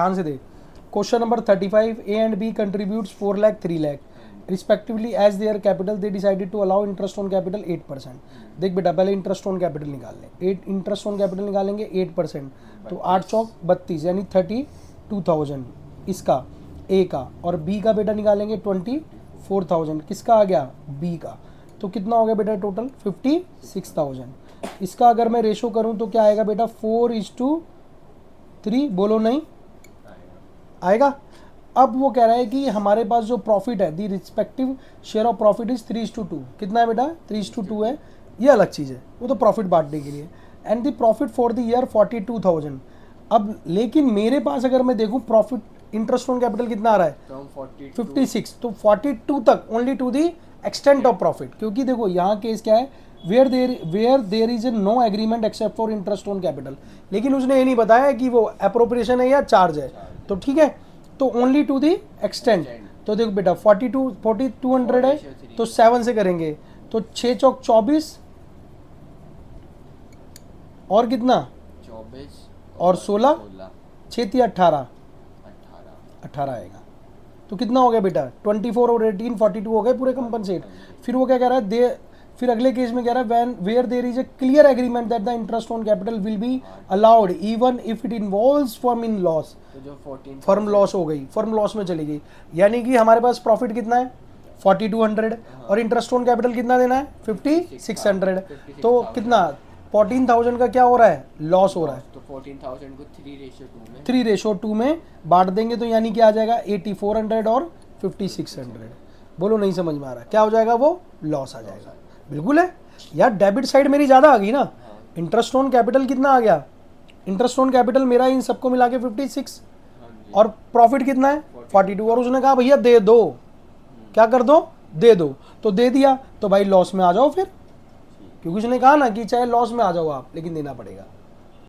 ध्यान से दे। Question number 35, A and B contributes 4 lakh 3 lakh respectively as their capital they decided to allow interest on capital 8%। देख बेटा पहले इंटरेस्ट ऑन कैपिटल निकाल लें। 8 इंटरेस्ट ऑन कैपिटल निकालेंगे 8%, तो 8 चौक 32 यानी 32,000 इसका ए का, और बी का बेटा निकालेंगे 24,000। किसका आ गया? बी का। तो कितना हो गया बेटा टोटल? 56,000। इसका अगर मैं रेशो करूं तो क्या आएगा बेटा? 4:3। बोलो नहीं आएगा। अब वो कह रहा है कि हमारे पास जो प्रॉफिट है, the respective share of profit is 3:2। कितना है बेटा? 3:2 है। ये अलग चीज़ है, वो तो प्रॉफिट बांटने के लिए। And the profit for the year 42,000। अब लेकिन मेरे पास अगर मैं देखूं प्रॉफिट इंटरेस्ट ऑन कैपिटल कितना आ रहा है? 56। तो 42 तक, only to the extent of profit. क्योंकि देखो यहाँ केस क्या है, where there is no agreement except for interest on capital. लेकिन उसने ये नहीं बताया कि वो अप्रोप्रिएशन है या चार्ज है। तो ठीक है, तो ओनली टू दी एक्सटेंट। तो देखो बेटा 4200 है, तो 7 से करेंगे तो 6 चौक 24 और कितना? 24 और 16 6 18 आएगा। तो कितना हो गया बेटा? 24 और 18 42 हो गए पूरे कंपनसेट। फिर वो क्या कह रहा है? फिर अगले केस में कह रहा है when where there is a clear agreement that the interest on capital will be allowed even if it involves firm in loss. तो जो 14 फर्म लॉस हो गई, फर्म लॉस में चली गई, यानी कि हमारे पास प्रॉफिट कितना है? 4200 और इंटरेस्ट ऑन कैपिटल कितना देना है? 5600। तो कितना? 14,000 का क्या हो रहा है? लॉस हो रहा है। तो 14,000 को 3:2 में 3:2 में बांट देंगे तो यानी क्या आ जाएगा? 8400 और 5600। बोलो नहीं समझ में आ रहा? क्या हो जाएगा? वो लॉस आ जाएगा। बिल्कुल है यार, डेबिट साइड मेरी ज़्यादा आ गई ना। इंटरेस्ट ऑन कैपिटल कितना आ गया? इंटरेस्ट ऑन कैपिटल मेरा इन सबको मिला के 56 और प्रॉफिट कितना है? 42। और उसने कहा भैया दे दो, क्या कर दो? दे दो। तो दे दिया, तो भाई लॉस में आ जाओ फिर, क्योंकि उसने कहा ना कि चाहे लॉस में आ जाओ आप, लेकिन देना पड़ेगा।